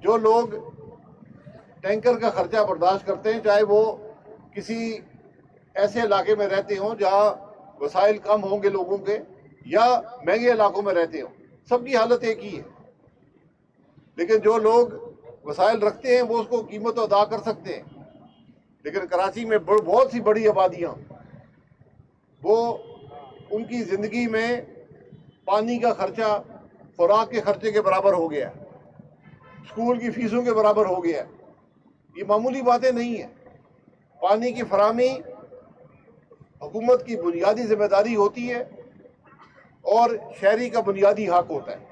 جو لوگ ٹینکر کا خرچہ برداشت کرتے ہیں، چاہے وہ کسی ایسے علاقے میں رہتے ہوں جہاں وسائل کم ہوں گے لوگوں کے، یا مہنگے علاقوں میں رہتے ہوں، سب کی حالت ایک ہی ہے۔ لیکن جو لوگ وسائل رکھتے ہیں وہ اس کو قیمت ادا کر سکتے ہیں، لیکن کراچی میں بہت سی بڑی آبادیاں، وہ ان کی زندگی میں پانی کا خرچہ خوراک کے خرچے کے برابر ہو گیا، اسکول کی فیسوں کے برابر ہو گیا۔ یہ معمولی باتیں نہیں ہیں۔ پانی کی فراہمی حکومت کی بنیادی ذمہ داری ہوتی ہے اور شہری کا بنیادی حق ہوتا ہے۔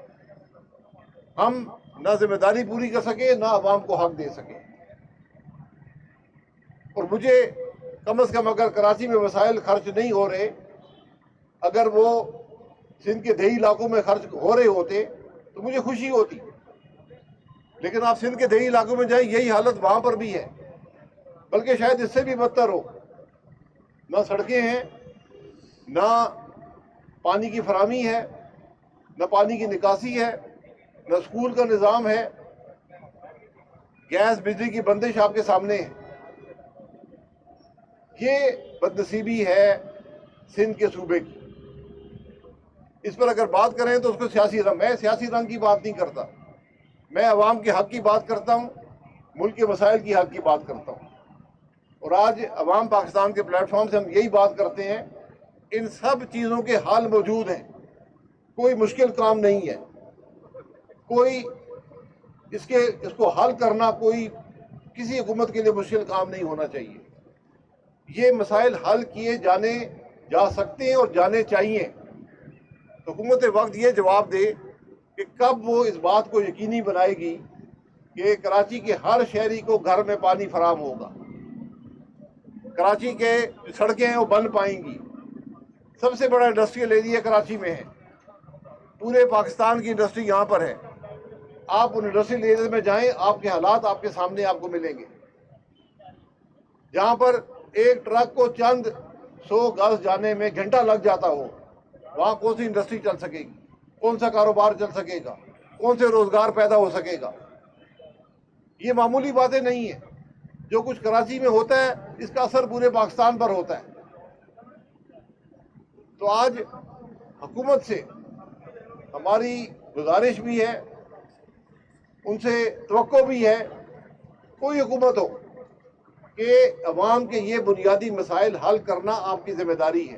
ہم نہ ذمہ داری پوری کر سکے نہ عوام کو حق دے سکے۔ اور مجھے کم از کم اگر کراچی میں وسائل خرچ نہیں ہو رہے، اگر وہ سندھ کے دیہی علاقوں میں خرچ ہو رہے ہوتے تو مجھے خوشی ہوتی، لیکن آپ سندھ کے دیہی علاقوں میں جائیں، یہی حالت وہاں پر بھی ہے، بلکہ شاید اس سے بھی بدتر ہو۔ نہ سڑکیں ہیں، نہ پانی کی فراہمی ہے، نہ پانی کی نکاسی ہے، نہ اسکول کا نظام ہے، گیس بجلی کی بندش آپ کے سامنے ہے۔ یہ بدنصیبی ہے سندھ کے صوبے کی۔ اس پر اگر بات کریں تو اس کو سیاسی رنگ، میں سیاسی رنگ کی بات نہیں کرتا، میں عوام کے حق کی بات کرتا ہوں، ملک کے مسائل کی حق کی بات کرتا ہوں۔ اور آج عوام پاکستان کے پلیٹ فارم سے ہم یہی بات کرتے ہیں، ان سب چیزوں کے حل موجود ہیں، کوئی مشکل کام نہیں ہے، کوئی اس کو حل کرنا کوئی کسی حکومت کے لیے مشکل کام نہیں ہونا چاہیے۔ یہ مسائل حل کیے جانے جا سکتے ہیں اور جانے چاہیے۔ حکومت وقت یہ جواب دے کہ کب وہ اس بات کو یقینی بنائے گی کہ کراچی کے ہر شہری کو گھر میں پانی فراہم ہوگا، کراچی کے جو سڑکیں ہیں وہ بن پائیں گی۔ سب سے بڑا انڈسٹریل ایریا کراچی میں ہے، پورے پاکستان کی انڈسٹری یہاں پر ہے۔ آپ ان انڈسٹریل ایریاز میں جائیں، آپ کے حالات آپ کے سامنے آپ کو ملیں گے۔ جہاں پر ایک ٹرک کو چند 100 گز جانے میں گھنٹہ لگ جاتا ہو، وہاں کون سی انڈسٹری چل سکے گی؟ کون سا کاروبار چل سکے گا؟ کون سے روزگار پیدا ہو سکے گا؟ یہ معمولی باتیں نہیں ہیں۔ جو کچھ کراچی میں ہوتا ہے اس کا اثر پورے پاکستان پر ہوتا ہے۔ تو آج حکومت سے ہماری گزارش بھی ہے، ان سے توقع بھی ہے، کوئی حکومت ہو، کہ عوام کے یہ بنیادی مسائل حل کرنا آپ کی ذمہ داری ہے۔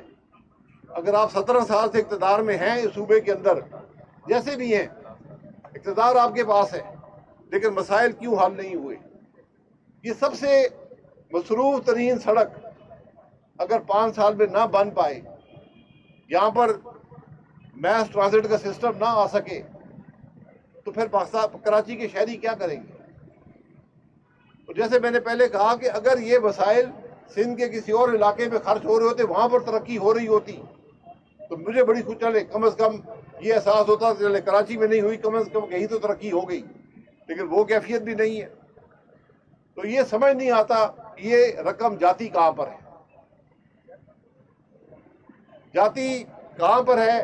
اگر آپ 17 سال سے اقتدار میں ہیں اس صوبے کے اندر، جیسے بھی ہیں، اقتدار آپ کے پاس ہے، لیکن مسائل کیوں حل نہیں ہوئے؟ یہ سب سے مصروف ترین سڑک اگر 5 سال میں نہ بن پائے، یہاں پر میس ٹرانزٹ کا سسٹم نہ آ سکے، تو پھر کراچی کے شہری کیا کریں گے؟ اور جیسے میں نے پہلے کہا کہ اگر یہ وسائل سندھ کے کسی اور علاقے میں خرچ ہو رہے ہوتے، وہاں پر ترقی ہو رہی ہوتی، تو مجھے بڑی خوش چلے، کم از کم یہ احساس ہوتا کہ چلے کراچی میں نہیں ہوئی، کم از کم کہیں تو ترقی ہو گئی، لیکن وہ کیفیت بھی نہیں ہے۔ تو یہ سمجھ نہیں آتا یہ رقم جاتی کہاں پر ہے، جاتی کہاں پر ہے؟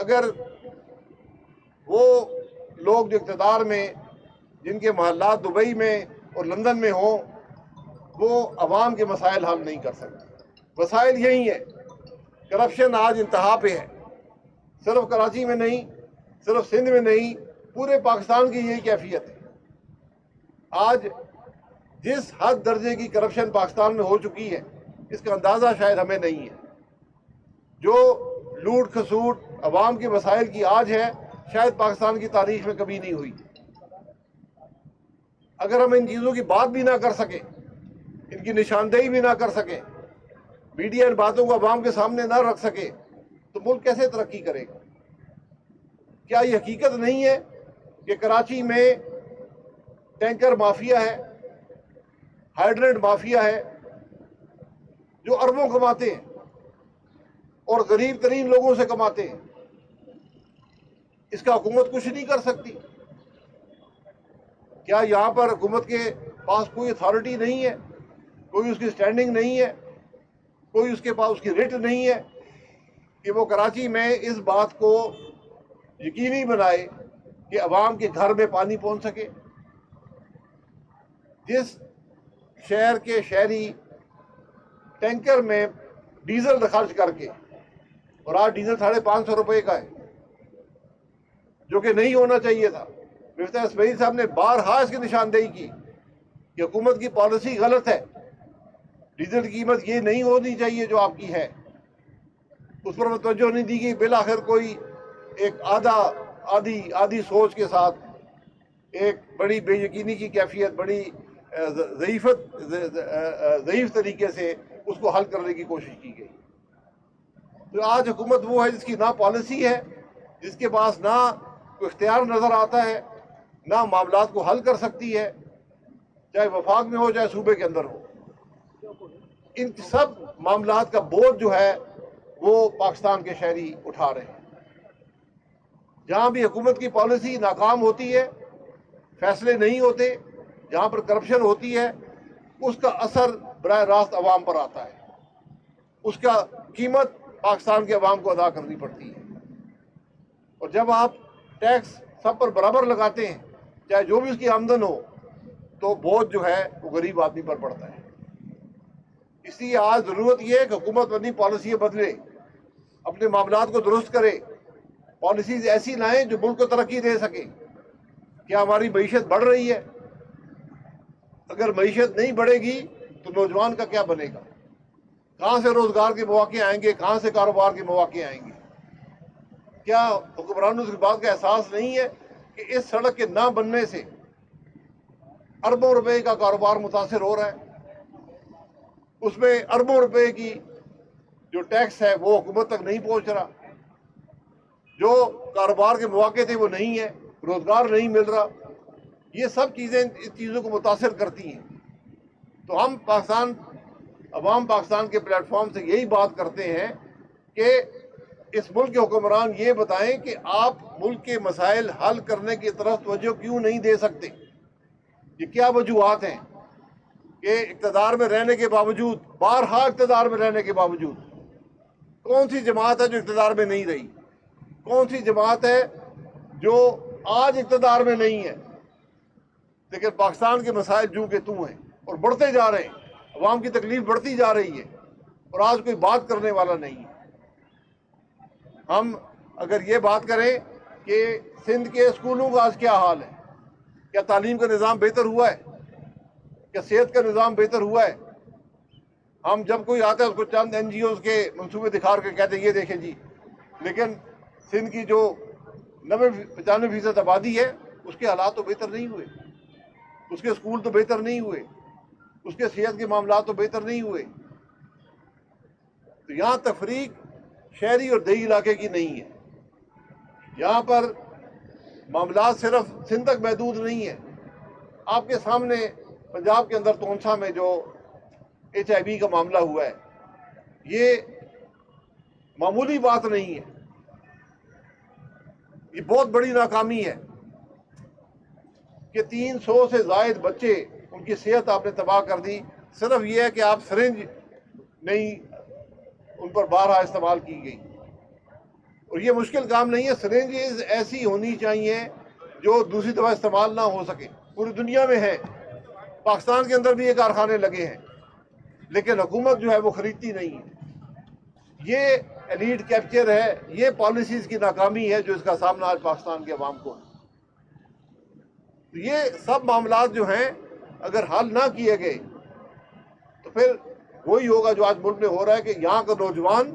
اگر وہ لوگ جو اقتدار میں، جن کے محلات دبئی میں اور لندن میں ہوں، وہ عوام کے مسائل حل نہیں کر سکتے۔ مسائل یہی ہیں، کرپشن آج انتہا پہ ہے، صرف کراچی میں نہیں، صرف سندھ میں نہیں، پورے پاکستان کی یہی کیفیت ہے۔ آج جس حد درجے کی کرپشن پاکستان میں ہو چکی ہے، اس کا اندازہ شاید ہمیں نہیں ہے۔ جو لوٹ کھسوٹ عوام کے مسائل کی آج ہے، شاید پاکستان کی تاریخ میں کبھی نہیں ہوئی۔ اگر ہم ان چیزوں کی بات بھی نہ کر سکیں، ان کی نشاندہی بھی نہ کر سکیں، میڈیا ان باتوں کو عوام کے سامنے نہ رکھ سکے، تو ملک کیسے ترقی کرے گا؟ کیا یہ حقیقت نہیں ہے کہ کراچی میں ٹینکر مافیا ہے، ہائیڈرنٹ مافیا ہے، جو اربوں کماتے ہیں اور غریب ترین لوگوں سے کماتے ہیں؟ اس کا حکومت کچھ نہیں کر سکتی؟ کیا یہاں پر حکومت کے پاس کوئی اتھارٹی نہیں ہے، کوئی اس کی سٹینڈنگ نہیں ہے، کوئی اس کے پاس اس کی رٹ نہیں ہے کہ وہ کراچی میں اس بات کو یقینی بنائے کہ عوام کے گھر میں پانی پہنچ سکے. جس شہر کے شہری ٹینکر میں ڈیزل خرچ کر کے، اور آج ڈیزل 550 روپے کا ہے جو کہ نہیں ہونا چاہیے تھا. مفتاح اسماعیل صاحب نے بارہا اس کی نشاندہی کی کہ حکومت کی پالیسی غلط ہے، ڈیزل کی قیمت یہ نہیں ہونی چاہیے جو آپ کی ہے. اس پر توجہ نہیں دی گئی. بالآخر کوئی ایک آدھی سوچ کے ساتھ ایک بڑی بے یقینی کی کیفیت، بڑی ضعیف طریقے سے اس کو حل کرنے کی کوشش کی گئی. تو آج حکومت وہ ہے جس کی نہ پالیسی ہے، جس کے پاس نہ کوئی اختیار نظر آتا ہے، نہ معاملات کو حل کر سکتی ہے، چاہے وفاق میں ہو چاہے صوبے کے اندر ہو. ان سب معاملات کا بوجھ جو ہے وہ پاکستان کے شہری اٹھا رہے ہیں. جہاں بھی حکومت کی پالیسی ناکام ہوتی ہے، فیصلے نہیں ہوتے، جہاں پر کرپشن ہوتی ہے، اس کا اثر براہ راست عوام پر آتا ہے. اس کا قیمت پاکستان کے عوام کو ادا کرنی پڑتی ہے. اور جب آپ ٹیکس سب پر برابر لگاتے ہیں، چاہے جو بھی اس کی آمدن ہو، تو بوجھ جو ہے وہ غریب آدمی پر پڑتا ہے. اس لیے آج ضرورت یہ ہے کہ حکومت اپنی پالیسی بدلے، اپنے معاملات کو درست کرے، پالیسیز ایسی لائیں جو ملک کو ترقی دے سکے. کیا ہماری معیشت بڑھ رہی ہے؟ اگر معیشت نہیں بڑھے گی تو نوجوان کا کیا بنے گا؟ کہاں سے روزگار کے مواقع آئیں گے؟ کہاں سے کاروبار کے مواقع آئیں گے؟ کیا حکمرانوں اس بات کا احساس نہیں ہے کہ اس سڑک کے نہ بننے سے اربوں روپے کا کاروبار متاثر ہو رہا ہے؟ اس میں اربوں روپے کی جو ٹیکس ہے وہ حکومت تک نہیں پہنچ رہا، جو کاروبار کے مواقع تھے وہ نہیں ہے، روزگار نہیں مل رہا. یہ سب چیزیں اس چیزوں کو متاثر کرتی ہیں. تو ہم عوام پاکستان کے پلیٹ فارم سے یہی بات کرتے ہیں کہ اس ملک کے حکمران یہ بتائیں کہ آپ ملک کے مسائل حل کرنے کی طرف توجہ کیوں نہیں دے سکتے. یہ کیا وجوہات ہیں کہ اقتدار میں رہنے کے باوجود، بارہا اقتدار میں رہنے کے باوجود، کون سی جماعت ہے جو اقتدار میں نہیں رہی؟ کون سی جماعت ہے جو آج اقتدار میں نہیں ہے لیکن پاکستان کے مسائل جو کہ تو ہیں اور بڑھتے جا رہے ہیں، عوام کی تکلیف بڑھتی جا رہی ہے اور آج کوئی بات کرنے والا نہیں ہے؟ ہم اگر یہ بات کریں کہ سندھ کے اسکولوں کا آج کیا حال ہے، کیا تعلیم کا نظام بہتر ہوا ہے؟ کیا صحت کا نظام بہتر ہوا ہے؟ ہم جب کوئی آتا ہے اس کو چند این جی اوز کے منصوبے دکھا کے کہتے ہیں یہ دیکھیں جی، لیکن سندھ کی جو 95% آبادی ہے اس کے حالات تو بہتر نہیں ہوئے، اس کے اسکول تو بہتر نہیں ہوئے، اس کے صحت کے معاملات تو بہتر نہیں ہوئے. تو یہاں تفریق شہری اور دیہی علاقے کی نہیں ہے. یہاں پر معاملات صرف سندھ تک محدود نہیں ہیں. آپ کے سامنے پنجاب کے اندر تونسا میں جو HIV کا معاملہ ہوا ہے، یہ معمولی بات نہیں ہے، یہ بہت بڑی ناکامی ہے کہ 300 سے زائد بچے، ان کی صحت آپ نے تباہ کر دی. صرف یہ ہے کہ آپ سرنج نہیں ان پر بارہا استعمال کی گئی. اور یہ مشکل کام نہیں ہے. سرنجز ایسی ہونی چاہیے جو دوسری دفعہ استعمال نہ ہو سکے. پوری دنیا میں ہے، پاکستان کے اندر بھی یہ کارخانے لگے ہیں، لیکن حکومت جو ہے وہ خریدتی نہیں ہے. یہ ایلیٹ کیپچر ہے، یہ پالیسیز کی ناکامی ہے جو اس کا سامنا آج پاکستان کے عوام کو ہے. یہ سب معاملات جو ہیں اگر حل نہ کیے گئے تو پھر وہی ہوگا جو آج ملک میں ہو رہا ہے کہ یہاں کا نوجوان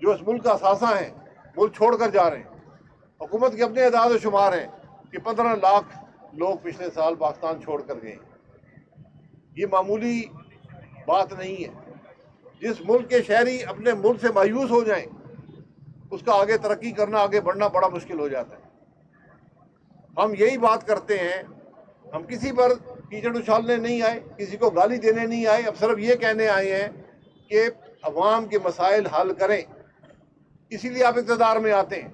جو اس ملک کا اثاثہ ہیں ملک چھوڑ کر جا رہے ہیں. حکومت کے اپنے اعداد و شمار ہیں کہ 15 لاکھ لوگ پچھلے سال پاکستان چھوڑ کر گئے. یہ معمولی بات نہیں ہے. جس ملک کے شہری اپنے ملک سے مایوس ہو جائیں اس کا آگے ترقی کرنا، آگے بڑھنا بڑا مشکل ہو جاتا ہے. ہم یہی بات کرتے ہیں، ہم کسی پر کیچڑ اچھالنے نہیں آئے، کسی کو گالی دینے نہیں آئے. اب صرف یہ کہنے آئے ہیں کہ عوام کے مسائل حل کریں. اسی لیے آپ اقتدار میں آتے ہیں،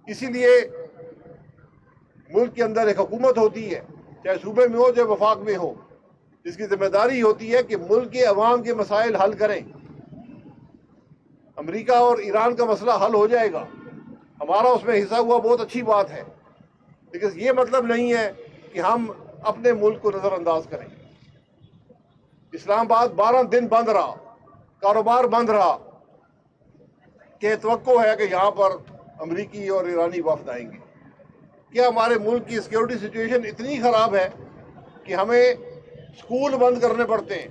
اسی لیے ملک کے اندر ایک حکومت ہوتی ہے، چاہے صوبے میں ہو چاہے وفاق میں ہو، جس کی ذمہ داری ہوتی ہے کہ ملک کے عوام کے مسائل حل کریں. امریکہ اور ایران کا مسئلہ حل ہو جائے گا، ہمارا اس میں حصہ ہوا، بہت اچھی بات ہے. لیکن یہ مطلب نہیں ہے کہ ہم اپنے ملک کو نظر انداز کریں. اسلام آباد 12 دن بند رہا, کاروبار بند رہا, کہ توقع ہے کہ یہاں پر امریکی اور ایرانی وفد آئیں گے. کیا ہمارے ملک کی سیکیورٹی سچویشن اتنی خراب ہے کہ ہمیں اسکول بند کرنے پڑتے ہیں,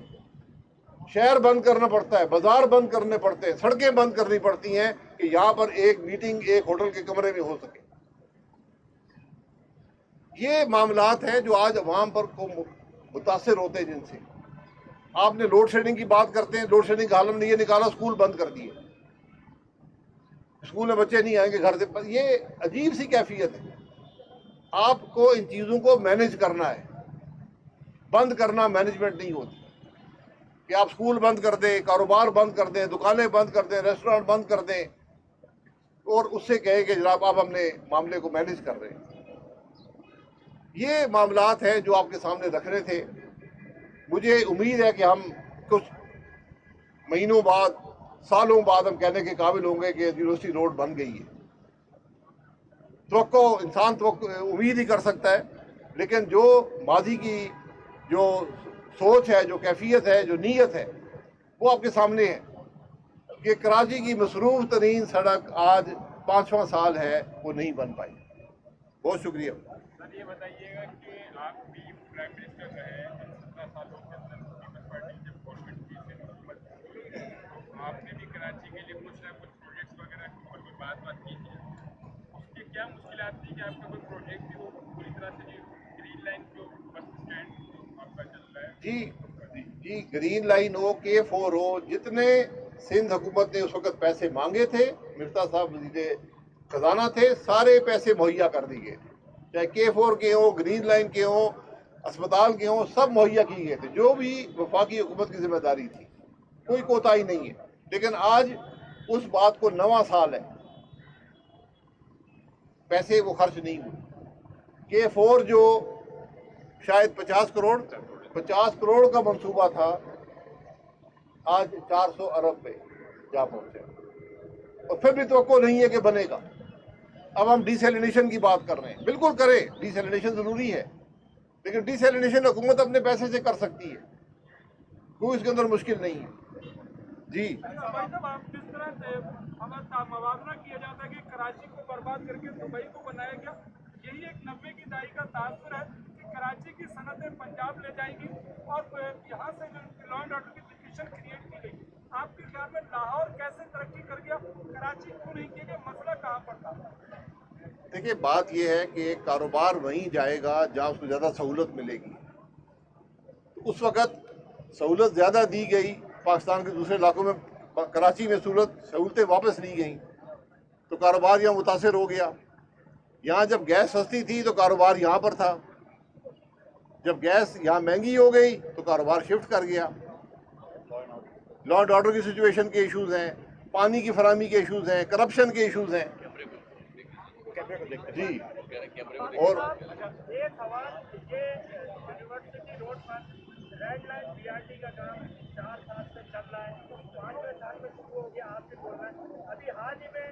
شہر بند کرنا پڑتا ہے, بازار بند کرنے پڑتے ہیں, سڑکیں بند کرنی پڑتی ہیں کہ یہاں پر ایک میٹنگ ایک ہوٹل کے کمرے میں ہو سکے؟ یہ معاملات ہیں جو آج عوام پر کو متاثر ہوتے ہیں. جن سے آپ نے لوڈ شیڈنگ کی بات کرتے ہیں, لوڈ شیڈنگ کا عالم نے یہ نکالا اسکول بند کر دیے, اسکول میں بچے نہیں آئیں گے گھر سے. یہ عجیب سی کیفیت ہے. آپ کو ان چیزوں کو مینج کرنا ہے, بند کرنا مینجمنٹ نہیں ہوتی. کہ آپ اسکول بند کر دیں, کاروبار بند کر دیں, دکانیں بند کر دیں, ریسٹورانٹ بند کر دیں اور اس سے کہیں کہ جناب آپ ہم نے معاملے کو مینج کر رہے ہیں. یہ معاملات ہیں جو آپ کے سامنے رکھنے تھے. مجھے امید ہے کہ ہم کچھ مہینوں بعد, سالوں بعد ہم کہنے کے قابل ہوں گے کہ یونیورسٹی روڈ بن گئی ہے. انسان امید ہی کر سکتا ہے, لیکن جو ماضی کی جو سوچ ہے, جو کیفیت ہے, جو نیت ہے, وہ آپ کے سامنے ہے. کہ کراچی کی مصروف ترین سڑک آج 5واں سال ہے وہ نہیں بن پائی. بہت شکریہ. سر یہ بتائیے گا کہ آپ بھی پرائم منسٹر رہے 17 سالوں کے اندر پیپلز پارٹی جب گورنمنٹ کی سے حکومت تو آپ نے بھی کراچی کے لیے کچھ نہ کچھ پروجیکٹس وغیرہ کے اوپر کوئی بات کی تھی. اس کی کیا مشکلات تھی کہ آپ کا کوئی پروجیکٹ بھی وہ پوری طرح سے گرین لائن جو بس اسٹینڈ آپ کا چل رہا ہے؟ جی گرین لائن ہو, K4 ہو, جتنے سندھ حکومت نے اس وقت پیسے مانگے تھے, مرزا صاحب وزیر خزانہ تھے, سارے پیسے مہیا کر دیے. چاہے K4 کے ہوں, گرین لائن کے ہوں, اسپتال کے ہوں, سب مہیا کی گئے تھے. جو بھی وفاقی حکومت کی ذمہ داری تھی, کوئی کوتاہی نہیں ہے. لیکن آج اس بات کو 9واں سال ہے, پیسے وہ خرچ نہیں ہوئے. K4 جو شاید 50 کروڑ کا منصوبہ تھا, آج 400 ارب پہ جا پہنچے, اور پھر بھی توقع نہیں ہے کہ بنے گا. اب ہم ڈی سیلینیشن کی بات کر رہے ہیں. بالکل کریں, ڈی سیلینیشن ضروری ہے, لیکن ڈی سیلینیشن حکومت اپنے پیسے سے کر سکتی ہے, کوئی اس کے اندر مشکل نہیں ہے. جی جس طرح سے موازنہ کیا جاتا ہے کہ کراچی کو برباد کر کے دبئی کو بنایا گیا, یہی ایک 90 کی دہائی کا تاثر ہے کہ کراچی کی صنعتیں پنجاب لے جائیں گی اور یہاں سے جو لا اینڈ آرڈر کی سچویشن کریٹ کی گئی. آپ کے خیال میں لاہور کیسے ترقی کر گیا, کراچی کیوں نہیں کیا گیا, مسئلہ کہاں پر تھا؟ دیکھیے بات یہ ہے کہ کاروبار وہیں جائے گا جہاں اس کو زیادہ سہولت ملے گی. اس وقت سہولت زیادہ دی گئی, پاکستان کے دوسرے علاقوں میں کراچی میں سہولتیں واپس لی گئیں, تو کاروبار یہاں متاثر ہو گیا. یہاں جب گیس سستی تھی تو کاروبار یہاں پر تھا, جب گیس یہاں مہنگی ہو گئی تو کاروبار شفٹ کر گیا. لا اینڈ آرڈر کی سچویشن کے ایشوز ہیں, پانی کی فراہمی کے ایشوز ہیں, کرپشن کے ایشوز ہیں. جی اور ایک سوال, یہ یونیورسٹی روڈ پر ریڈ لائن BRT کا کام 4 سال سے چل رہا ہے, 5ویں سال میں شروع ہو گیا, آپ سے بول رہے ہیں. ابھی حال ہی میں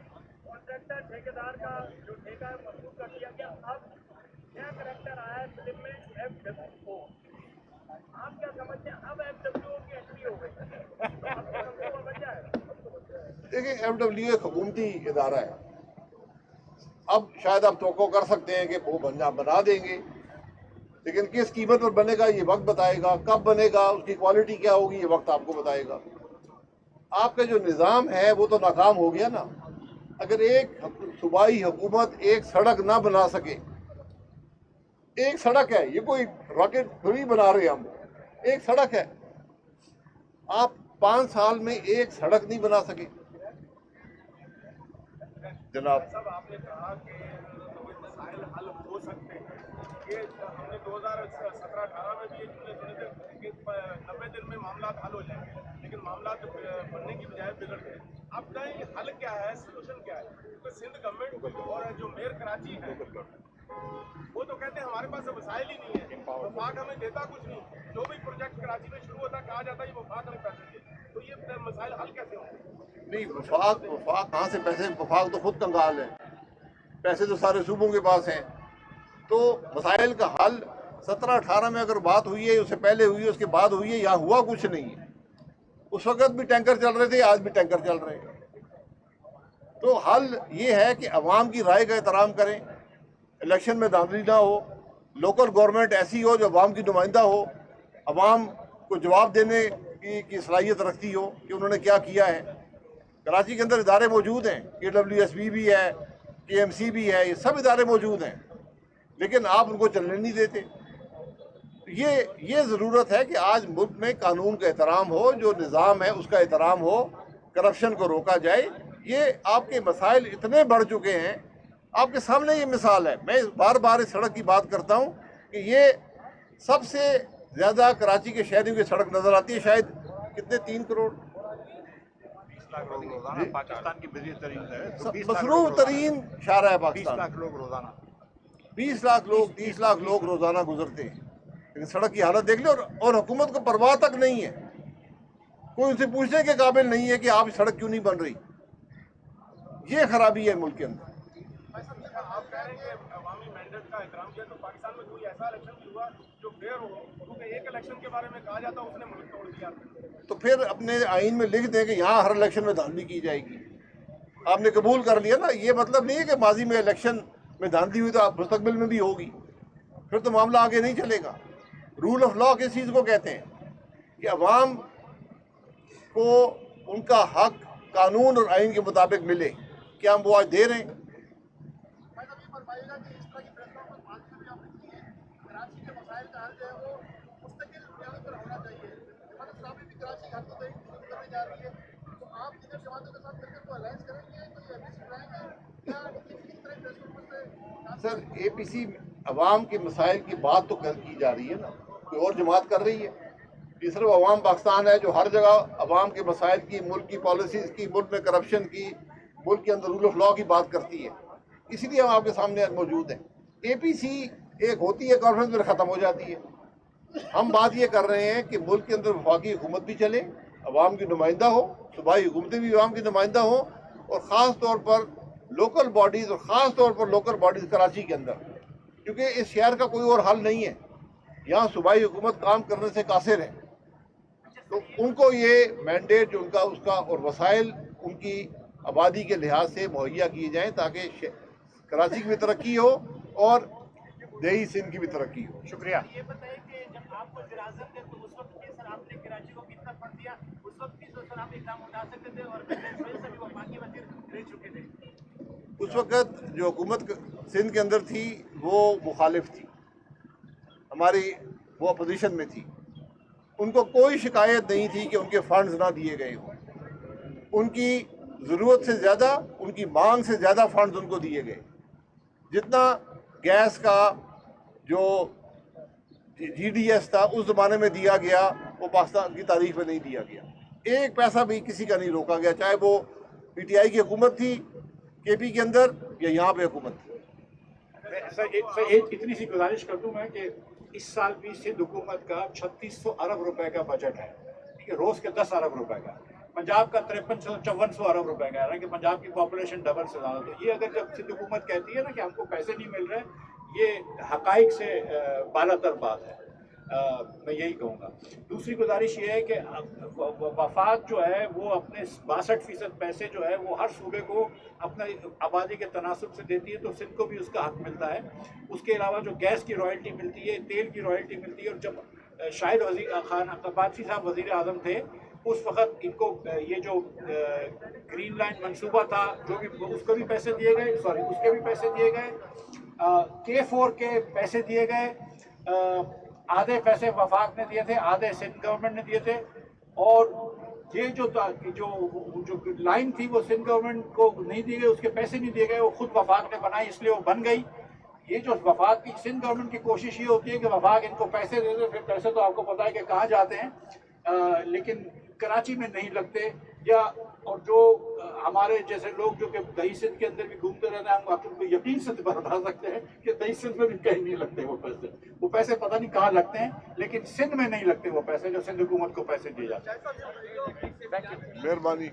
کانٹریکٹر ٹھیکیدار کا جو ٹھیکہ ہے منسوخ کر دیا گیا. اب نیا کریکٹر آیا ہے فلم میں FWO. آپ کیا سمجھتے ہیں, اب FWO کی انٹری ہو گئی, اب FWO بن جائے گا؟ دیکھیں FWO ایک حکومتی ادارہ ہے. اب شاید آپ توقع کر سکتے ہیں کہ وہ بنا دیں گے, لیکن کس قیمت پر بنے گا یہ وقت بتائے گا. کب بنے گا, اس کی کوالٹی کیا ہوگی, یہ وقت آپ کو بتائے گا. آپ کا جو نظام ہے وہ تو ناکام ہو گیا نا. اگر ایک صوبائی حکومت ایک سڑک نہ بنا سکے, ایک سڑک ہے, یہ کوئی راکٹ تھوڑی بنا رہے ہم, ایک سڑک ہے, آپ 5 سال میں ایک سڑک نہیں بنا سکے. جناب صاحب آپ نے کہا کہ مسائل حل ہو سکتے ہیں. یہ ہم نے 2017-18 میں بھی یہ جملے سنے تھے کہ 90 دن میں معاملات حل ہو جائیں گے, لیکن معاملات بننے کی بجائے بگڑ گئے. اب کا حل کیا ہے, سولوشن کیا ہے؟ کیونکہ سندھ گورنمنٹ اور جو میئر کراچی ہے وہ تو کہتے ہیں ہمارے پاس وسائل ہی نہیں ہے, وفاق ہمیں دیتا کچھ نہیں. جو بھی پروجیکٹ کراچی میں شروع ہوتا کہا جاتا ہے یہ وفاق ہمیں پیسے دے, تو یہ مسائل حل کیسے ہوں گے؟ نہیں, وفاق کہاں سے پیسے, وفاق تو خود کنگال ہے. پیسے تو سارے صوبوں کے پاس ہیں. تو مسائل کا حل 17-18 میں اگر بات ہوئی ہے، اس سے پہلے ہوئی ہے، اس کے بعد ہوئی ہے، یہاں ہوا کچھ نہیں ہے۔ اس وقت بھی ٹینکر چل رہے تھے، آج بھی ٹینکر چل رہے ہیں۔ تو حل یہ ہے کہ عوام کی رائے کا احترام کریں، الیکشن میں دھاندلی نہ ہو، لوکل گورنمنٹ ایسی ہو جو عوام کی نمائندہ ہو، عوام کو جواب دینے کی صلاحیت رکھتی ہو کہ انہوں نے کیا کیا ہے۔ کراچی کے اندر ادارے موجود ہیں، KWSB بھی ہے، KMC بھی ہے، یہ سب ادارے موجود ہیں، لیکن آپ ان کو چلنے نہیں دیتے۔ یہ ضرورت ہے کہ آج ملک میں قانون کا احترام ہو، جو نظام ہے اس کا احترام ہو، کرپشن کو روکا جائے۔ یہ آپ کے مسائل اتنے بڑھ چکے ہیں، آپ کے سامنے یہ مثال ہے۔ میں بار بار اس سڑک کی بات کرتا ہوں کہ یہ سب سے زیادہ کراچی کے شہریوں کی سڑک نظر آتی ہے، شاید کتنے 3 کروڑ 20 لاکھ لوگ روزانہ پاکستان کی بزی ترین ہے، مصروف ترین شاہراہ ہے 20 پاکستان۔ لاکھ لوگ روزانہ 20 لاکھ لوگ 30 لاکھ لوگ روزانہ گزرتے ہیں، لیکن سڑک کی حالت دیکھ لیں، اور حکومت کو پرواہ تک نہیں ہے، کوئی ان سے پوچھنے کے قابل نہیں ہے کہ آپ سڑک کیوں نہیں بن رہی۔ یہ خرابی ہے ملک کے اندر۔ آپ کہہ رہے ہیں کہ عوامی مینڈیٹ کا احترام کیا، تو پاکستان میں کوئی ایسا الیکشن بھی ہوا جو فیئر ہو؟ کیونکہ ایک الیکشن کے بارے میں کہا جاتا اس نے ملک توڑ دیا۔ تو پھر اپنے آئین میں لکھ دیں کہ یہاں ہر الیکشن میں دھاندلی کی جائے گی۔ آپ نے قبول کر لیا نا، یہ مطلب نہیں ہے کہ ماضی میں الیکشن میں دھاندلی ہوئی تو آپ مستقبل میں بھی ہوگی، پھر تو معاملہ آگے نہیں چلے گا۔ رول آف لا کس چیز کو کہتے ہیں؟ کہ عوام کو ان کا حق قانون اور آئین کے مطابق ملے۔ کیا ہم وہ آج دے رہے ہیں؟ سر APC عوام کے مسائل کی بات تو کی جا رہی ہے نا، کوئی اور جماعت کر رہی ہے؟ یہ صرف عوام پاکستان ہے جو ہر جگہ عوام کے مسائل کی، ملک کی پالیسیز کی، ملک میں کرپشن کی، ملک کے اندر رول آف لا کی بات کرتی ہے۔ اسی لیے ہم آپ کے سامنے موجود ہیں۔ APC ایک ہوتی ہے، کانفرنس میں ختم ہو جاتی ہے۔ ہم بات یہ کر رہے ہیں کہ ملک کے اندر وفاقی حکومت بھی چلے، عوام کی نمائندہ ہو، صوبائی حکومتیں بھی عوام کی نمائندہ ہوں، اور خاص طور پر لوکل باڈیز، اور خاص طور پر لوکل باڈیز کراچی کے اندر، کیونکہ اس شہر کا کوئی اور حل نہیں ہے، یہاں صوبائی حکومت کام کرنے سے قاصر ہے۔ تو ان کو یہ مینڈیٹ جو ان کا اس کا اور وسائل ان کی آبادی کے لحاظ سے مہیا کیے جائیں تاکہ کراچی کی بھی ترقی ہو اور دیہی سندھ کی بھی ترقی ہو۔ شکریہ۔ یہ بتائیں کہ جب آپ کو اجازت ہے تو اس وقت بھی سر آپ نے کراچی کو کتنا فنڈ دیا؟ اس وقت بھی سر آپ اقدام اٹھا سکتے تھے اور سے بھی وفاقی وزیر رہ چکے تھے۔ اس وقت جو حکومت سندھ کے اندر تھی وہ مخالف تھی، ہماری وہ اپوزیشن میں تھی۔ ان کو کوئی شکایت نہیں تھی کہ ان کے فنڈز نہ دیے گئے ہوں۔ ان کی ضرورت سے زیادہ، ان کی مانگ سے زیادہ فنڈز ان کو دیے گئے۔ جتنا گیس کا جو GDS تھا اس زمانے میں دیا گیا، وہ پاکستان کی تاریخ میں نہیں دیا گیا۔ ایک پیسہ بھی کسی کا نہیں روکا گیا، چاہے وہ PTI کی حکومت تھی KP کے اندر یا یہاں پہ حکومت تھی۔ سر ایک اتنی سی گزارش کر دوں میں کہ اس سال بھی سندھ حکومت کا 3600 ارب روپے کا بجٹ ہے، ٹھیک ہے، روز کے 10 ارب روپے کا۔ پنجاب کا 5300-5400 ارب روپے کا ہے کہ پنجاب کی پاپولیشن ڈبل سے زیادہ۔ تو یہ اگر جب سندھ حکومت کہتی ہے نا کہ ہم کو پیسے نہیں مل رہے، یہ حقائق سے بالا تر بات ہے۔ میں یہی کہوں گا۔ دوسری گزارش یہ ہے کہ وفاق جو ہے وہ اپنے 62% پیسے جو ہے وہ ہر صوبے کو اپنے آبادی کے تناسب سے دیتی ہے، تو سندھ کو بھی اس کا حق ملتا ہے۔ اس کے علاوہ جو گیس کی رائلٹی ملتی ہے، تیل کی رائلٹی ملتی ہے، اور جب شاہد خان عباسی صاحب وزیر اعظم تھے اس وقت ان کو یہ جو گرین لائن منصوبہ تھا جو بھی، اس کو بھی پیسے دیے گئے، اس کے بھی پیسے دیے گئے، K4 کے پیسے دیے گئے، آدھے پیسے وفاق نے دیے تھے، آدھے سندھ گورنمنٹ نے دیے تھے، اور یہ جو لائن تھی وہ سندھ گورنمنٹ کو نہیں دی گئی، اس کے پیسے نہیں دیے گئے، وہ خود وفاق نے بنائی، اس لیے وہ بن گئی۔ یہ جو وفاق کی سندھ گورنمنٹ کی کوشش یہ ہوتی ہے کہ وفاق ان کو پیسے دے دے، پھر پیسے تو آپ کو پتہ ہے کہ کہاں جاتے ہیں، لیکن کراچی میں نہیں لگتے، یا اور جو ہمارے جیسے لوگ جو کہ دہی سندھ کے اندر بھی گھومتے رہتے ہیں، ہم آپ کو یقین سے بتا سکتے ہیں کہ دہی سندھ میں بھی کہیں نہیں لگتے وہ پیسے پتہ نہیں کہاں لگتے ہیں، لیکن سندھ میں نہیں لگتے وہ پیسے جو سندھ حکومت کو پیسے دیے جاتے ہیں۔ مہربانی۔